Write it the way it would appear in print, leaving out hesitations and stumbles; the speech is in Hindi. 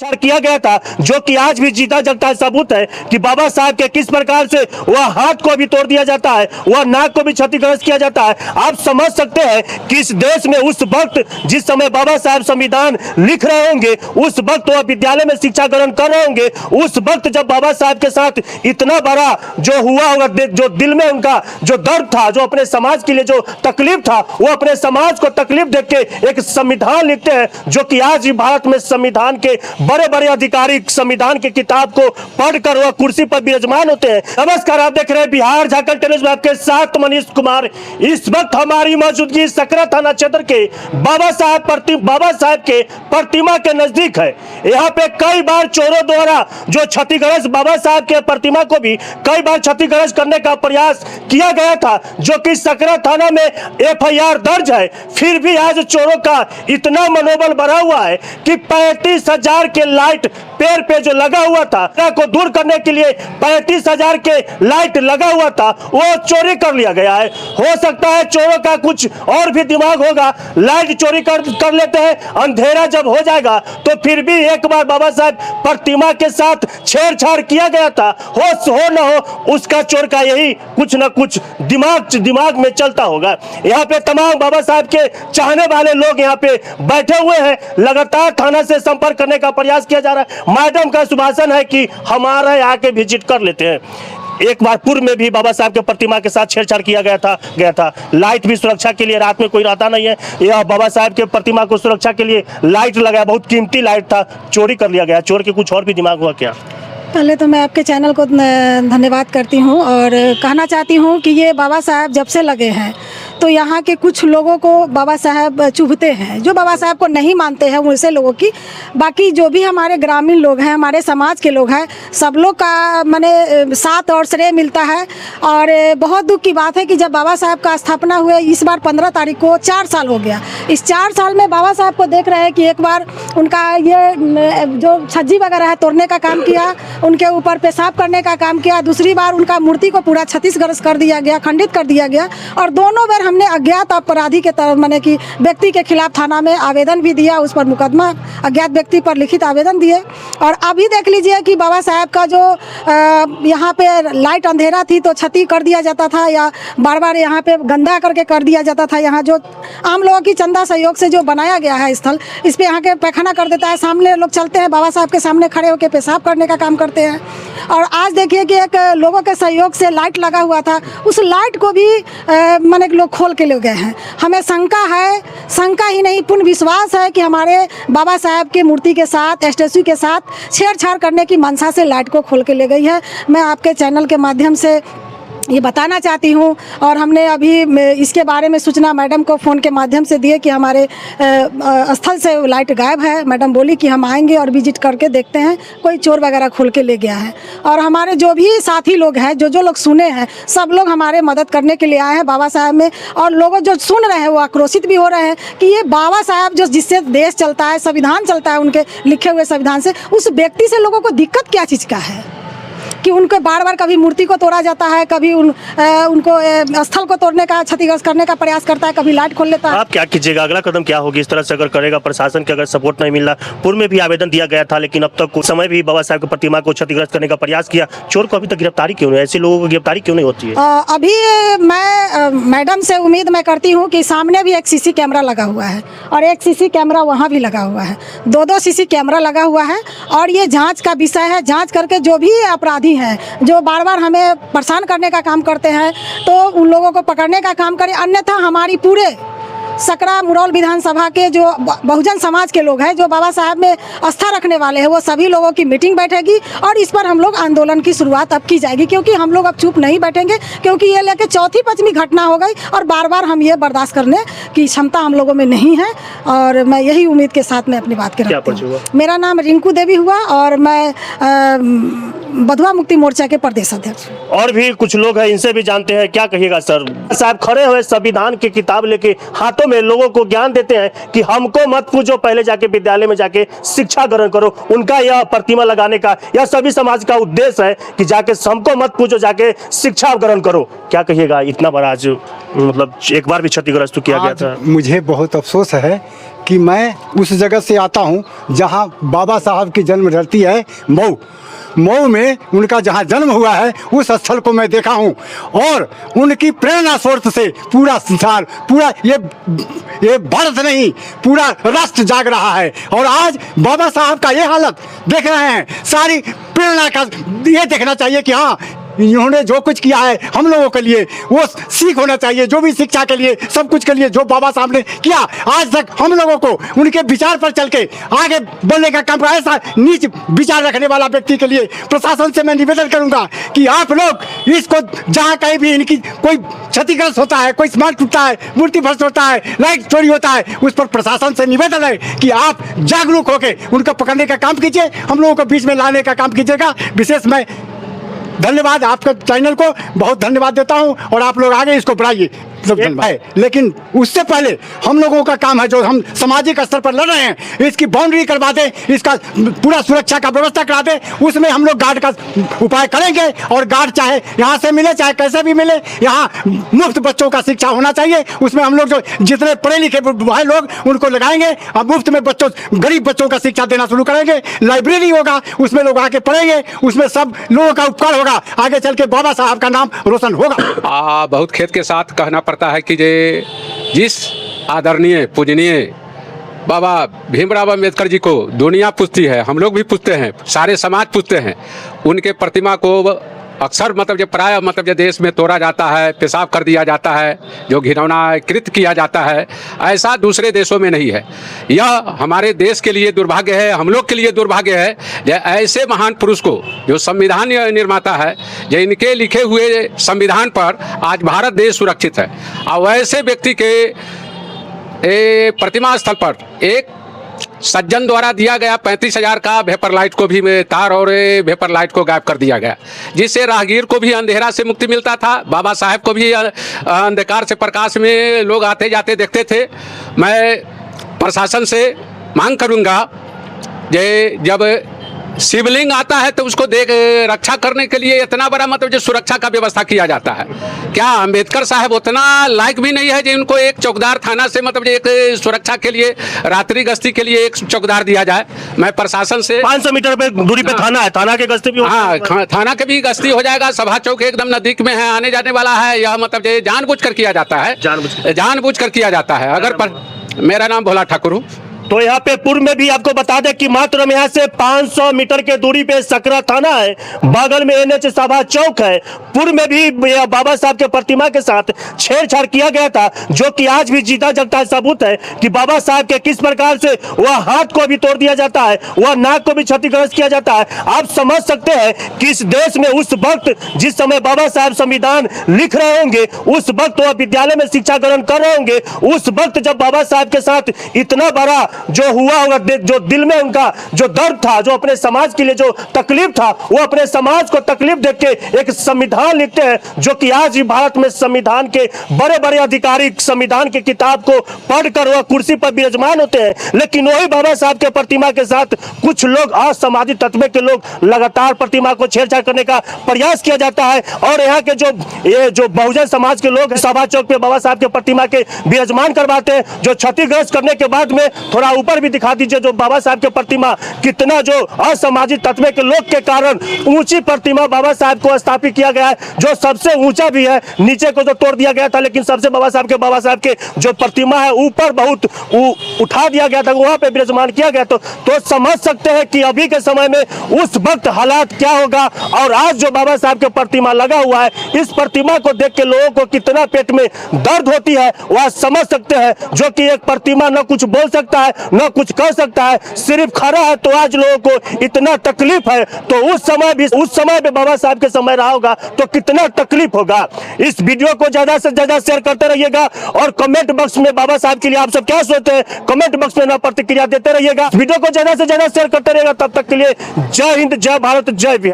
किया गया था, जो कि आज भी जीता जगता सबूत है कि बाबा साहब के किस प्रकार से वह हाथ को भी तोड़ दिया जाता है, वह नाक को भी क्षतिग्रस्त किया जाता है। आप समझ सकते हैं कि इस देश में उस वक्त जिस समय बाबा साहब संविधान लिख रहे होंगे, उस वक्त वह विद्यालय में शिक्षा ग्रहण कर रहे होंगे, उस वक्त जब बाबा साहब के साथ इतना बड़ा जो हुआ होगा, जो दिल में उनका जो दर्द था, जो अपने समाज के लिए जो तकलीफ था, वो अपने समाज को तकलीफ देख के एक संविधान लिखते हैं, जो कि आज भारत में संविधान के बड़े बड़े अधिकारी संविधान की किताब को पढ़कर वह कुर्सी पर विराजमान होते हैं। नमस्कार, आप देख रहे हैं बिहार झारखंड टेलीविजन में आपके साथ मनीष कुमार। इस वक्त हमारी मौजूदगी सकरा थाना क्षेत्र के बाबा साहब के प्रतिमा के नजदीक है। यहाँ पे कई बार चोरों द्वारा जो क्षतिग्रस्त बाबा साहब के प्रतिमा को भी कई बार क्षतिग्रस्त करने का प्रयास किया गया था, जो कि सकरा थाना में FIR दर्ज है। फिर भी आज चोरों का इतना मनोबल बढ़ा हुआ है कि 35,000 के लाइट पेड़ पे जो लगा हुआ था को दूर करने के लिए 35,000 के लाइट लगा हुआ था, वो चोरी कर लिया गया है। हो सकता है चोरों का कुछ और भी दिमाग होगा, लाइट चोरी कर लेते हैं, अंधेरा जब हो जाएगा तो फिर भी एक बार बाबा साहब प्रतिमा के साथ छेड़छाड़ किया गया था। हो न हो उसका चोर का यही कुछ न कुछ दिमाग में चलता होगा। यहाँ पे तमाम बाबा साहब के चाहने वाले लोग यहाँ पे बैठे हुए हैं, लगातार थाना से संपर्क करने का प्रयास किया जा रहा है। मैडम का सुभाषण है कि हमारे आके विजिट कर लेते हैं। एक बार पूर्व में भी बाबा साहब के प्रतिमा के साथ छेड़छाड़ किया गया था। लाइट भी सुरक्षा के लिए, रात में कोई रहता नहीं है, यह बाबा साहब के प्रतिमा को सुरक्षा के लिए लाइट लगाया, बहुत कीमती लाइट था, चोरी कर लिया गया। चोर के कुछ और भी दिमाग हुआ क्या? पहले तो मैं आपके चैनल को धन्यवाद करती हूँ और कहना चाहती हूँ कि ये बाबा साहब जब से लगे हैं तो यहाँ के कुछ लोगों को बाबा साहब चुभते हैं, जो बाबा साहब को नहीं मानते हैं वैसे लोगों की। बाकी जो भी हमारे ग्रामीण लोग हैं, हमारे समाज के लोग हैं, सब लोग का माने साथ और श्रेय मिलता है। और बहुत दुख की बात है कि जब बाबा साहब का स्थापना हुए इस बार 15 तारीख को 4 साल हो गया। इस 4 साल में बाबा साहब को देख रहे हैं कि एक बार उनका ये जो छज्जी वगैरह है तोड़ने का काम किया, उनके ऊपर पेशाब करने का काम किया, दूसरी बार उनका मूर्ति को पूरा क्षतिग्रस्त कर दिया गया, खंडित कर दिया गया। और दोनों बार हमने अज्ञात अपराधी के तरफ माने कि व्यक्ति के खिलाफ थाना में आवेदन भी दिया, उस पर मुकदमा अज्ञात व्यक्ति पर लिखित आवेदन दिए। और अभी देख लीजिए कि बाबा साहब का जो यहाँ पे लाइट अंधेरा थी तो क्षति कर दिया जाता था, या बार बार यहाँ पे गंदा करके कर दिया जाता था। यहाँ जो आम लोगों की चंदा सहयोग से जो बनाया गया है स्थल, इस पर यहाँ के पैखाना कर देता है, सामने लोग चलते हैं, बाबा साहब के सामने खड़े होकर पेशाब करने का काम करते हैं। और आज देखिए कि एक लोगों के सहयोग से लाइट लगा हुआ था, उस लाइट को भी माने लोग खोल के ले गए हैं। हमें शंका है, शंका ही नहीं पूर्ण विश्वास है कि हमारे बाबा साहब की मूर्ति के साथ, स्टैचू के साथ छेड़छाड़ करने की मंशा से लाइट को खोल के ले गई है। मैं आपके चैनल के माध्यम से ये बताना चाहती हूँ। और हमने अभी इसके बारे में सूचना मैडम को फ़ोन के माध्यम से दिए कि हमारे स्थल से लाइट गायब है। मैडम बोली कि हम आएंगे और विजिट करके देखते हैं कोई चोर वगैरह खोल के ले गया है। और हमारे जो भी साथी लोग हैं, जो लोग सुने हैं, सब लोग हमारे मदद करने के लिए आए हैं बाबा साहब में। और लोग जो सुन रहे हैं वो आक्रोशित भी हो रहे हैं कि ये बाबा साहब जो जिससे देश चलता है, संविधान चलता है, उनके लिखे हुए संविधान से, उस व्यक्ति से लोगों को दिक्कत क्या चीज़ का है कि उनको बार बार कभी मूर्ति को तोड़ा जाता है, कभी उनको स्थल को तोड़ने का, क्षतिग्रस्त करने का प्रयास करता है, कभी लाइट खोल लेता है। आप क्या कीजिएगा, अगला कदम क्या होगी इस तरह से अगर करेगा प्रशासन के, अगर सपोर्ट नहीं मिल रहा? पूर्व में भी आवेदन दिया गया था, लेकिन अब तक कुछ समय भी बाबा साहब की प्रतिमा को क्षतिग्रस्त करने का प्रयास किया, चोर को अभी तक गिरफ्तारी क्यों नहीं? ऐसे लोगों को गिरफ्तारी क्यों नहीं होती है? अभी मैं मैडम से उम्मीद मैं करती हूँ कि सामने भी एक CC कैमरा लगा हुआ है और एक CC कैमरा वहाँ भी लगा हुआ है, 2 CC कैमरा लगा हुआ है। और ये जाँच का विषय है, जाँच करके जो भी अपराधी हैं, जो बार बार हमें परेशान करने का काम करते हैं, तो उन लोगों को पकड़ने का काम करें। अन्यथा हमारी पूरे सकरा मुरौल विधानसभा के जो बहुजन समाज के लोग हैं, जो बाबा साहब में आस्था रखने वाले हैं, वो सभी लोगों की मीटिंग बैठेगी और इस पर हम लोग आंदोलन की शुरुआत अब की जाएगी। क्योंकि हम लोग अब चुप नहीं बैठेंगे, क्योंकि ये लेके 4-5वीं घटना हो गई और बार बार हम ये बर्दाश्त करने की क्षमता हम लोगों में नहीं है। और मैं यही उम्मीद के साथ मैं अपनी बात कर रही हूँ। मेरा नाम रिंकू देवी हुआ और मैं बधुआ मुक्ति मोर्चा के प्रदेश अध्यक्ष। और भी कुछ लोग हैं, इनसे भी जानते हैं, क्या कहिएगा सर? साहब खड़े हुए संविधान की किताब लेके हाथों में लोगों को ज्ञान देते हैं कि हमको मत पूछो, पहले जाके विद्यालय में जाके शिक्षा ग्रहण करो। उनका यह प्रतिमा लगाने का यह सभी समाज का उद्देश्य है कि जाके हमको मत पूछो, जाके शिक्षा ग्रहण करो। क्या कहिएगा, इतना बड़ा आज मतलब एक बार भी क्षतिग्रस्त किया गया था? मुझे बहुत अफसोस है कि मैं उस जगह से आता हूं जहां बाबा साहब की जन्म धरती है मऊ में उनका जहां जन्म हुआ है, उस स्थल को मैं देखा हूं और उनकी प्रेरणा स्रोत से पूरा संसार, पूरा ये भारत नहीं, पूरा राष्ट्र जाग रहा है। और आज बाबा साहब का ये हालत देख रहे हैं, सारी प्रेरणा का ये देखना चाहिए कि हाँ, इन्होंने जो कुछ किया है हम लोगों के लिए वो सीख होना चाहिए। जो भी शिक्षा के लिए, सब कुछ के लिए जो बाबा साहब ने किया, आज तक हम लोगों को उनके विचार पर चल के आगे बढ़ने का काम। ऐसा नीच विचार रखने वाला व्यक्ति के लिए प्रशासन से मैं निवेदन करूंगा कि आप लोग इसको, जहाँ कहीं भी इनकी कोई क्षतिग्रस्त होता है, कोई सामान टूटता है, मूर्ति भ्रष्ट होता है, लाइट चोरी होता है, उस पर प्रशासन से निवेदन है कि आप जागरूक होकर उनको पकड़ने का काम कीजिए, हम लोगों को बीच में लाने का काम कीजिएगा। विशेष मैं धन्यवाद आपका चैनल को बहुत धन्यवाद देता हूं और आप लोग आगे इसको बढ़ाइए। लेकिन उससे पहले हम लोगों का काम है, जो हम सामाजिक स्तर पर लड़ रहे हैं, इसकी बाउंड्री करवा दें, इसका पूरा सुरक्षा का व्यवस्था करा दें। उसमें हम लोग गार्ड का उपाय करेंगे और गार्ड चाहे यहाँ से मिले चाहे कैसे भी मिले, यहाँ मुफ्त बच्चों का शिक्षा होना चाहिए। उसमें हम लोग जो जितने पढ़े लिखे भाई लोग उनको लगाएंगे और मुफ्त में बच्चों, गरीब बच्चों का शिक्षा देना शुरू करेंगे। लाइब्रेरी होगा, उसमें लोग आके पढ़ेंगे, उसमें सब लोगों का उपकार होगा, आगे चल के बाबा साहब का नाम रोशन होगा। बहुत खेद के साथ कहना पड़ता है कि जिस आदरणीय पूजनीय बाबा भीमराव अम्बेडकर जी को दुनिया पूजती है, हम लोग भी पूजते हैं, सारे समाज पूजते हैं, उनके प्रतिमा को अक्सर मतलब जो प्राय मतलब जो देश में तोड़ा जाता है, पेशाब कर दिया जाता है, जो घिनौना कृत किया जाता है, ऐसा दूसरे देशों में नहीं है। यह हमारे देश के लिए दुर्भाग्य है, हम लोग के लिए दुर्भाग्य है जो ऐसे महान पुरुष को, जो संविधान निर्माता है, जो इनके लिखे हुए संविधान पर आज भारत देश सुरक्षित है, और वैसे व्यक्ति के प्रतिमा स्थल पर एक सज्जन द्वारा दिया गया 35,000 का वेपर लाइट को भी तार और वेपर लाइट को गायब कर दिया गया, जिससे राहगीर को भी अंधेरा से मुक्ति मिलता था, बाबा साहब को भी अंधकार से प्रकाश में लोग आते जाते देखते थे। मैं प्रशासन से मांग करूंगा जब शिवलिंग आता है तो उसको रक्षा करने के लिए इतना बड़ा मतलब जो सुरक्षा का व्यवस्था किया जाता है, क्या अंबेडकर साहब उतना लायक भी नहीं है जो इनको एक चौकीदार थाना से मतलब एक सुरक्षा के लिए, रात्रि गश्ती के लिए एक चौकीदार दिया जाए? मैं प्रशासन से 500 मीटर पे दूरी पे थाना है, थाना के गश्ती भी हाँ, थाना के भी गश्ती हो जाएगा। सभा चौक एकदम नजदीक में है, आने जाने वाला है। यह मतलब जानबूझ कर किया जाता है, जानबूझ कर किया जाता है। मेरा नाम भोला ठाकुर हूँ। तो यहाँ पे पूर्व में भी आपको बता दें कि मात्र यहाँ से 500 मीटर के दूरी पे सकरा थाना है, बगल में NH सभा चौक है। पूर्व में भी बाबा साहब के प्रतिमा के साथ छेड़छाड़ किया गया था, जो कि आज भी जीता जगता सबूत है कि बाबा साहब के किस प्रकार से वह हाथ को भी तोड़ दिया जाता है, वह नाक को भी क्षतिग्रस्त किया जाता है। आप समझ सकते हैं कि इस देश में उस वक्त जिस समय बाबा साहब संविधान लिख रहे होंगे, उस वक्त वह विद्यालय में शिक्षा ग्रहण कर रहे होंगे, उस वक्त जब बाबा साहब के साथ इतना बड़ा जो हुआ होगा, जो दिल में उनका जो दर्द था, जो अपने समाज के लिए जो तकलीफ था, वो अपने समाज को तकलीफ देख के एक संविधान लिखते हैं, जो कि आज ही भारत में संविधान के बड़े बड़े अधिकारी संविधान की किताब को पढ़कर वह कुर्सी पर विराजमान होते हैं। लेकिन वही बाबा साहब के प्रतिमा के साथ कुछ लोग असामाजिक तत्व के लोग लगातार प्रतिमा को छेड़छाड़ करने का प्रयास किया जाता है। और यहाँ के जो बहुजन समाज के लोग सभा चौक पे बाबा साहब के प्रतिमा के विराजमान करवाते हैं, जो क्षतिग्रस्त करने के बाद में थोड़ा ऊपर भी दिखा दीजिए जो बाबा साहब के प्रतिमा कितना जो असामाजिक तत्व के लोग के कारण ऊंची प्रतिमा बाबा साहब को स्थापित किया गया है, जो सबसे ऊंचा भी है। नीचे को जो तोड़ दिया गया था, लेकिन सबसे बाबा साहब के जो प्रतिमा है ऊपर बहुत उठा दिया गया था, वहां पे विराजमान किया गया। तो समझ सकते हैं कि अभी के समय में उस वक्त हालात क्या होगा। और आज जो बाबा साहब के प्रतिमा लगा हुआ है, इस प्रतिमा को देख के लोगों को कितना पेट में दर्द होती है वह समझ सकते हैं। जो कि एक प्रतिमा न कुछ बोल सकता है न कुछ कर सकता है, सिर्फ खड़ा है, तो आज लोगों को इतना तकलीफ है। तो उस समय भी बाबा साहब के समय रहा होगा तो कितना तकलीफ होगा। इस वीडियो को ज्यादा से ज्यादा शेयर करते रहिएगा और कमेंट बॉक्स में बाबा साहब के लिए आप सब क्या सोचते हैं कमेंट बॉक्स में ना प्रतिक्रिया देते रहिएगा। वीडियो को ज्यादा से ज्यादा शेयर करते रहिएगा। तब तक के लिए जय हिंद, जय भारत, जय बिहार।